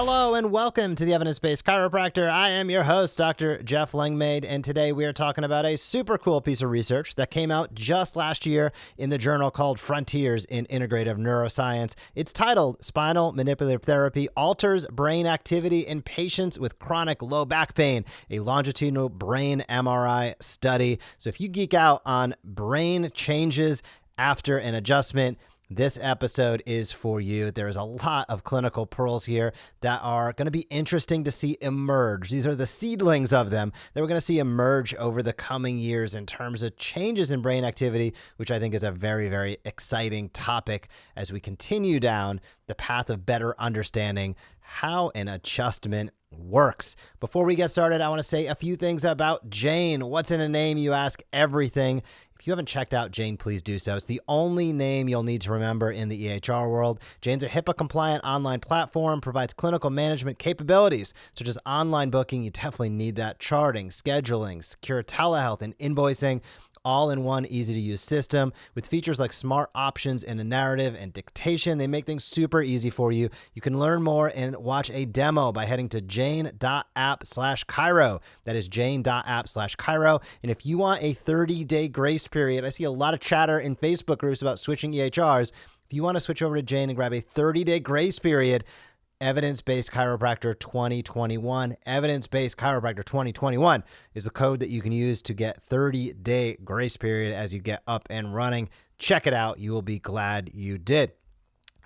Hello and welcome to the Evidence-Based Chiropractor. I am your host, Dr. Jeff Langmaid, and today we are talking about a super cool piece of research that came out just last year in the journal called Frontiers in Integrative Neuroscience. It's titled Spinal Manipulative Therapy Alters Brain Activity in Patients with Chronic Low Back Pain, a longitudinal brain MRI study. So if you geek out on brain changes after an adjustment, this episode is for you. There's a lot of clinical pearls here that are going to be interesting to see emerge. These are the seedlings of them that we're going to see emerge over the coming years in terms of changes in brain activity, which I think is a very, very exciting topic as we continue down the path of better understanding how an adjustment works. Before we get started, I want to say a few things about Jane. What's in a name? You ask everything. If you haven't checked out Jane, please do so. It's the only name you'll need to remember in the EHR world. Jane's a HIPAA-compliant online platform, provides clinical management capabilities, such as online booking. You definitely need that. Charting, scheduling, secure telehealth, and invoicing, all in one easy-to-use system with features like smart options in a narrative and dictation. They make things super easy for you. You can learn more and watch a demo by heading to jane.app/chiro. That is jane.app/chiro. And if you want a 30-day grace period, I see a lot of chatter in Facebook groups about switching EHRs. If you want to switch over to Jane and grab a 30-day grace period, Evidence-Based Chiropractor 2021. Evidence-Based Chiropractor 2021 is the code that you can use to get 30-day grace period as you get up and running. Check it out. You will be glad you did.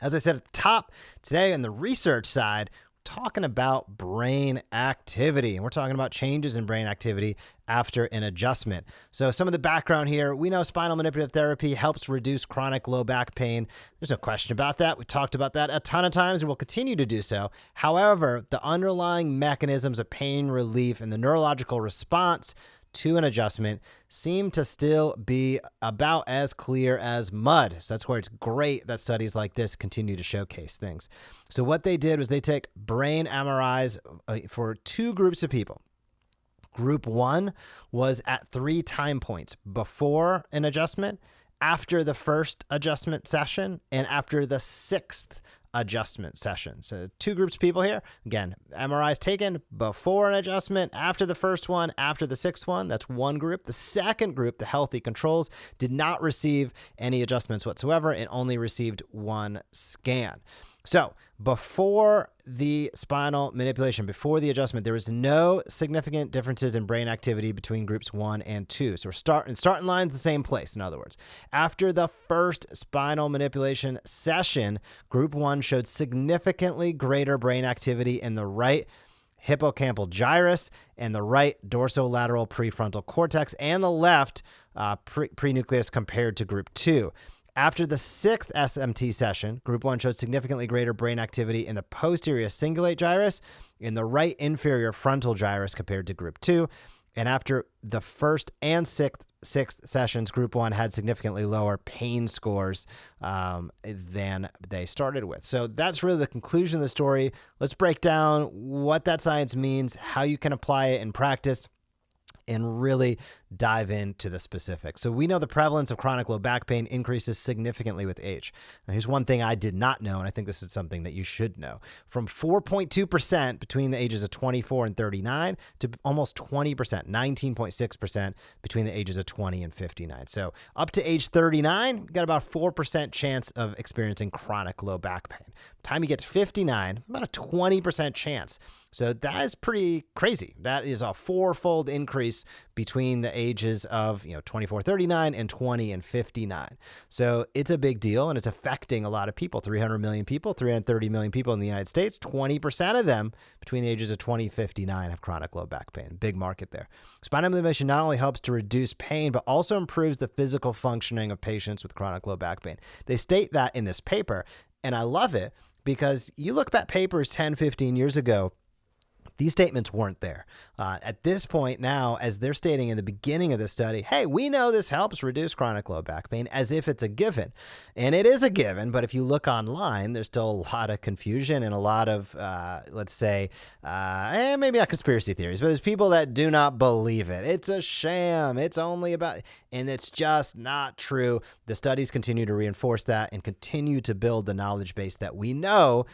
As I said at the top, today on the research side, talking about brain activity, and we're talking about changes in brain activity after an adjustment. So some of the background here, we know spinal manipulative therapy helps reduce chronic low back pain. There's no question about that. We talked about that a ton of times and we'll continue to do so. However, the underlying mechanisms of pain relief and the neurological response to an adjustment seem to still be about as clear as mud. So that's where it's great that studies like this continue to showcase things. So what they did was they take brain MRIs for two groups of people. Group one was at 3 time points before an adjustment, after the first adjustment session, and after the 6th adjustment session. So two groups of people here. Again, MRIs taken before an adjustment, after the first one, after the 6th one. That's one group. The second group, the healthy controls, did not receive any adjustments whatsoever and only received one scan. So before the spinal manipulation, before the adjustment, there was no significant differences in brain activity between groups 1 and 2. So we're starting lines the same place, in other words. After the first spinal manipulation session, group 1 showed significantly greater brain activity in the right hippocampal gyrus and the right dorsolateral prefrontal cortex and the left prenucleus compared to group 2. After the 6th SMT session, group 1 showed significantly greater brain activity in the posterior cingulate gyrus, in the right inferior frontal gyrus compared to group 2. And after the 1st and 6th sessions, group 1 had significantly lower pain scores than they started with. So that's really the conclusion of the story. Let's break down what that science means, how you can apply it in practice, and really dive into the specifics. So we know the prevalence of chronic low back pain increases significantly with age. Now, here's one thing I did not know, and I think this is something that you should know. From 4.2% between the ages of 24 and 39 to almost 20%, 19.6% between the ages of 20 and 59. So up to age 39, you got about 4% chance of experiencing chronic low back pain. By the time you get to 59, about a 20% chance. So that is pretty crazy. That is a 4-fold increase between the ages of 24, 39 and 20 and 59. So it's a big deal and it's affecting a lot of people. 300 million people, 330 million people in the United States. 20% of them between the ages of 20 and 59 have chronic low back pain. Big market there. Spinal manipulation not only helps to reduce pain, but also improves the physical functioning of patients with chronic low back pain. They state that in this paper, and I love it because you look at papers 10, 15 years ago, these statements weren't there. At this point now, as they're stating in the beginning of the study, hey, we know this helps reduce chronic low back pain, as if it's a given. And it is a given, but if you look online, there's still a lot of confusion and a lot of, let's say, maybe not conspiracy theories, but there's people that do not believe it. It's a sham. It's only about, and it's just not true. The studies continue to reinforce that and continue to build the knowledge base that we know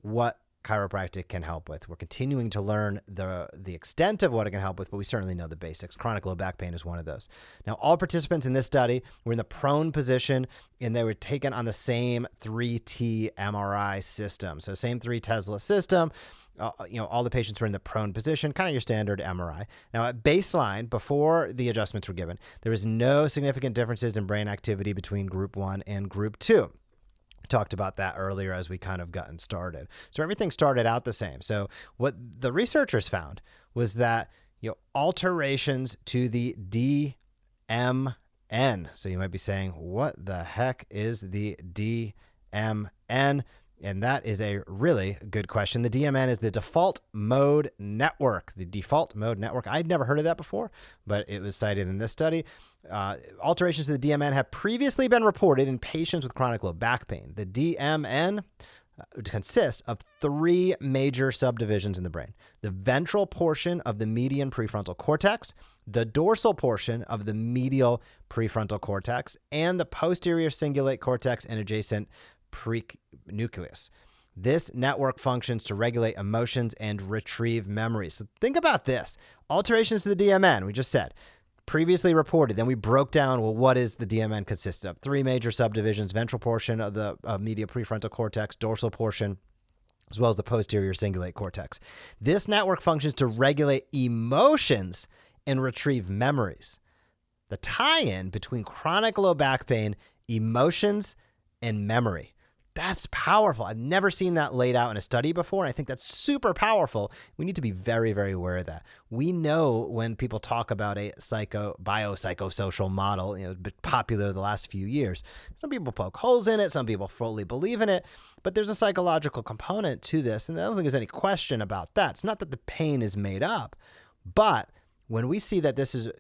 what chiropractic can help with. We're continuing to learn the extent of what it can help with, but we certainly know the basics. Chronic low back pain is one of those. Now, all participants in this study were in the prone position, and they were taken on the same 3T MRI system. So same 3 Tesla system. All the patients were in the prone position, kind of your standard MRI. Now, at baseline, before the adjustments were given, there was no significant differences in brain activity between group 1 and group 2. Talked about that earlier as we kind of gotten started. So everything started out the same. So what the researchers found was that alterations to the DMN. So you might be saying, what the heck is the DMN? And that is a really good question. The DMN is the default mode network. The default mode network. I'd never heard of that before, but it was cited in this study. Alterations to the DMN have previously been reported in patients with chronic low back pain. The DMN consists of 3 major subdivisions in the brain: the ventral portion of the median prefrontal cortex, the dorsal portion of the medial prefrontal cortex, and the posterior cingulate cortex and adjacent prenucleus. This network functions to regulate emotions and retrieve memories. So think about this. Alterations to the DMN, we just said, previously reported. Then we broke down, well, what is the DMN consist of? 3 major subdivisions: ventral portion of the medial prefrontal cortex, dorsal portion, as well as the posterior cingulate cortex. This network functions to regulate emotions and retrieve memories. The tie-in between chronic low back pain, emotions, and memory. That's powerful. I've never seen that laid out in a study before, and I think that's super powerful. We need to be very, very aware of that. We know when people talk about a biopsychosocial model, it's been popular the last few years. Some people poke holes in it, some people fully believe in it, but there's a psychological component to this, and I don't think there's any question about that. It's not that the pain is made up, but when we see that this is,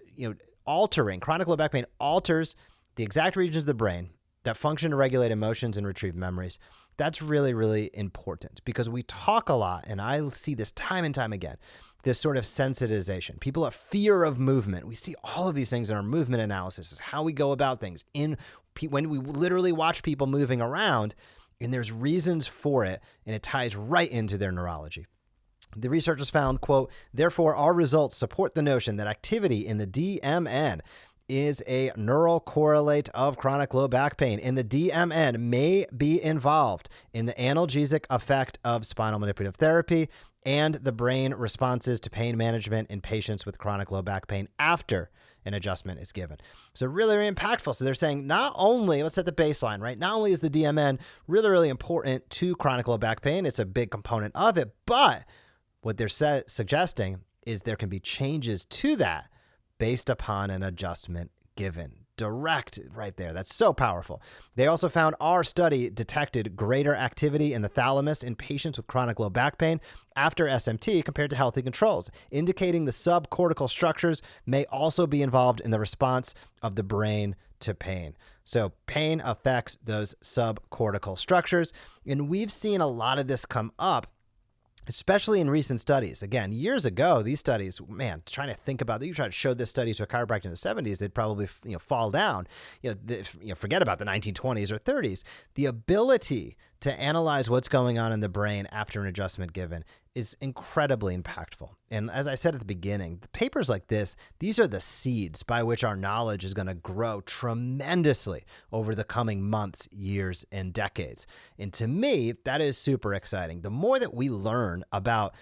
altering, chronic low back pain alters the exact regions of the brain that function to regulate emotions and retrieve memories, that's really, really important, because we talk a lot, and I see this time and time again, this sort of sensitization. People have fear of movement. We see all of these things in our movement analysis, is how we go about things. When we literally watch people moving around, and there's reasons for it, and it ties right into their neurology. The researchers found, quote, "Therefore, our results support the notion that activity in the DMN is a neural correlate of chronic low back pain, and the DMN may be involved in the analgesic effect of spinal manipulative therapy and the brain responses to pain management in patients with chronic low back pain after an adjustment is given." So really, really impactful. So they're saying not only, let's set the baseline, right? Not only is the DMN really, really important to chronic low back pain, it's a big component of it, but what they're suggesting is there can be changes to that based upon an adjustment given. Direct right there. That's so powerful. They also found our study detected greater activity in the thalamus in patients with chronic low back pain after SMT compared to healthy controls, indicating the subcortical structures may also be involved in the response of the brain to pain. So pain affects those subcortical structures, and we've seen a lot of this come up, especially in recent studies. Again, years ago, these studies, man, trying to think about that, you try to show this study to a chiropractor in the 70s, they'd probably fall down. Forget about the 1920s or 30s. The ability to analyze what's going on in the brain after an adjustment given is incredibly impactful. And as I said at the beginning, the papers like this, these are the seeds by which our knowledge is going to grow tremendously over the coming months, years, and decades. And to me, that is super exciting. The more that we learn about,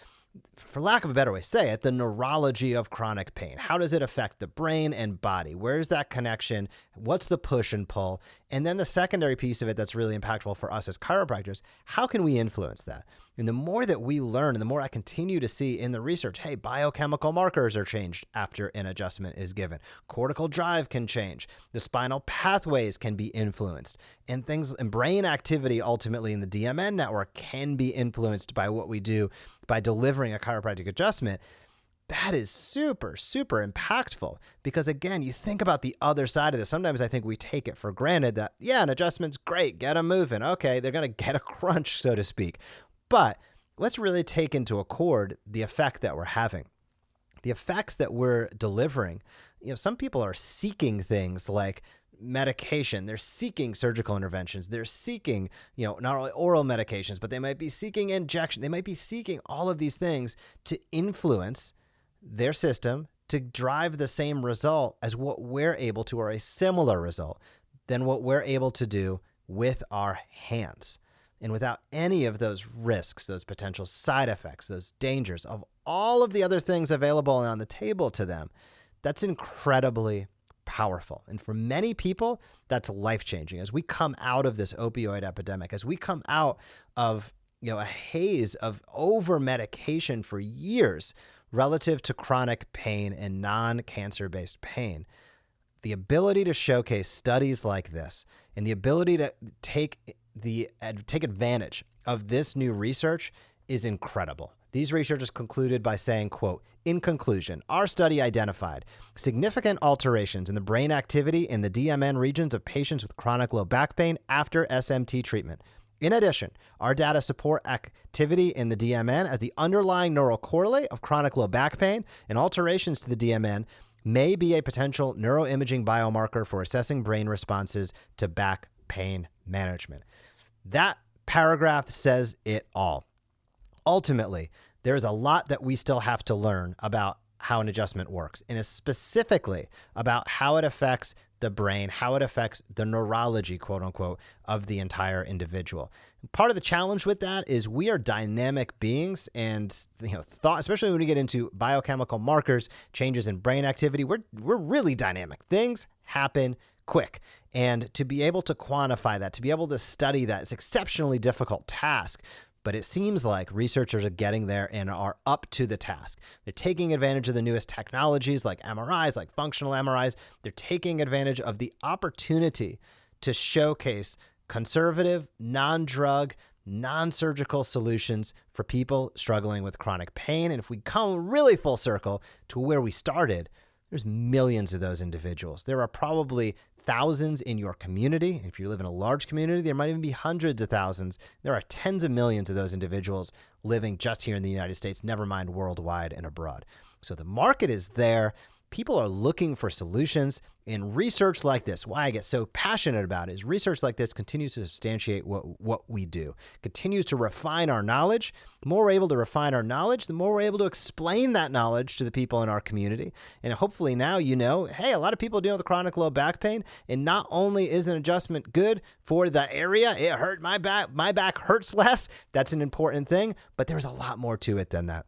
for lack of a better way to say it, the neurology of chronic pain. How does it affect the brain and body? Where's that connection? What's the push and pull? And then the secondary piece of it that's really impactful for us as chiropractors, how can we influence that? And the more that we learn, and the more I continue to see in the research, hey, biochemical markers are changed after an adjustment is given. Cortical drive can change. The spinal pathways can be influenced. And things, and brain activity ultimately in the DMN network can be influenced by what we do by delivering a chiropractic adjustment. That is super, super impactful, because again, you think about the other side of this. Sometimes I think we take it for granted that, yeah, an adjustment's great, get them moving. Okay, they're going to get a crunch, so to speak. But let's really take into accord the effect that we're having, the effects that we're delivering. Some people are seeking things like medication. They're seeking surgical interventions. They're seeking, not only oral medications, but they might be seeking injection. They might be seeking all of these things to influence their system to drive the same result as what we're able to, or a similar result than what we're able to do with our hands. And without any of those risks, those potential side effects, those dangers of all of the other things available and on the table to them, that's incredibly powerful. And for many people, that's life-changing. As we come out of this opioid epidemic, as we come out of a haze of over-medication for years relative to chronic pain and non-cancer-based pain, the ability to showcase studies like this and the ability to take advantage of this new research is incredible. These researchers concluded by saying, quote, "In conclusion, our study identified significant alterations in the brain activity in the DMN regions of patients with chronic low back pain after SMT treatment. In addition, our data support activity in the DMN as the underlying neural correlate of chronic low back pain, and alterations to the DMN may be a potential neuroimaging biomarker for assessing brain responses to back pain management." That paragraph says it all. Ultimately, there's a lot that we still have to learn about how an adjustment works, and specifically about how it affects the brain, how it affects the neurology, quote unquote, of the entire individual. Part of the challenge with that is we are dynamic beings, and thought, especially when we get into biochemical markers, changes in brain activity, we're really dynamic. Things happen quick. And to be able to quantify that, to be able to study that, it's an exceptionally difficult task. But it seems like researchers are getting there and are up to the task. They're taking advantage of the newest technologies like MRIs, like functional MRIs. They're taking advantage of the opportunity to showcase conservative, non-drug, non-surgical solutions for people struggling with chronic pain. And if we come really full circle to where we started, there's millions of those individuals. There are probably thousands in your community. If you live in a large community, there might even be hundreds of thousands. There are tens of millions of those individuals living just here in the United States, never mind worldwide and abroad. So the market is there. People are looking for solutions, and research like this, why I get so passionate about it, is research like this continues to substantiate what we do, continues to refine our knowledge. The more we're able to refine our knowledge, the more we're able to explain that knowledge to the people in our community. And hopefully now hey, a lot of people dealing with chronic low back pain, and not only is an adjustment good for the area, it hurt my back hurts less. That's an important thing, but there's a lot more to it than that.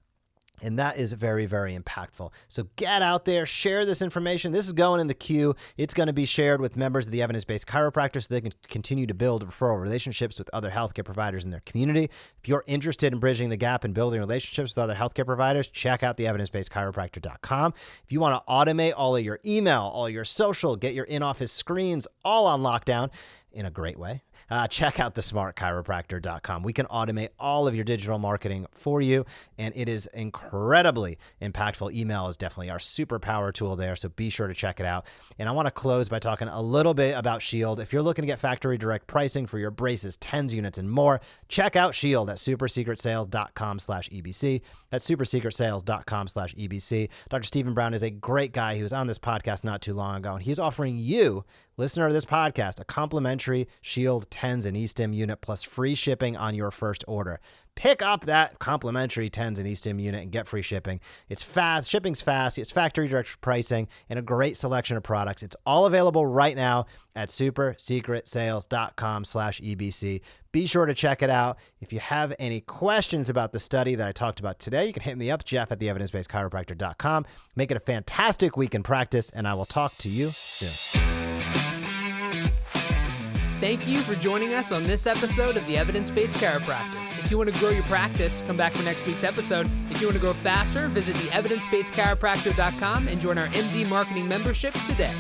And that is very, very impactful. So get out there, share this information. This is going in the queue. It's going to be shared with members of the Evidence-Based Chiropractor so they can continue to build referral relationships with other healthcare providers in their community. If you're interested in bridging the gap and building relationships with other healthcare providers, check out the evidencebasedchiropractor.com. If you want to automate all of your email, all your social, get your in-office screens all on lockdown in a great way, check out thesmartchiropractor.com. We can automate all of your digital marketing for you, and it is incredibly impactful. Email is definitely our superpower tool there, so be sure to check it out. And I want to close by talking a little bit about Shield. If you're looking to get factory direct pricing for your braces, TENS units, and more, check out Shield at supersecretsales.com/EBC. That's supersecretsales.com/EBC. Dr. Stephen Brown is a great guy. He was on this podcast not too long ago, and he's offering you, listener to this podcast, a complimentary Shield TENS and eStim unit plus free shipping on your first order. Pick up that complimentary TENS and eStim unit and get free shipping. It's fast, shipping's fast, it's factory direct pricing, and a great selection of products. It's all available right now at supersecretsales.com/EBC. Be sure to check it out. If you have any questions about the study that I talked about today, you can hit me up, Jeff at theevidencebasedchiropractor.com. Make it a fantastic week in practice, and I will talk to you soon. Thank you for joining us on this episode of The Evidence-Based Chiropractor. If you want to grow your practice, come back for next week's episode. If you want to grow faster, visit theevidencebasedchiropractor.com and join our MD Marketing membership today.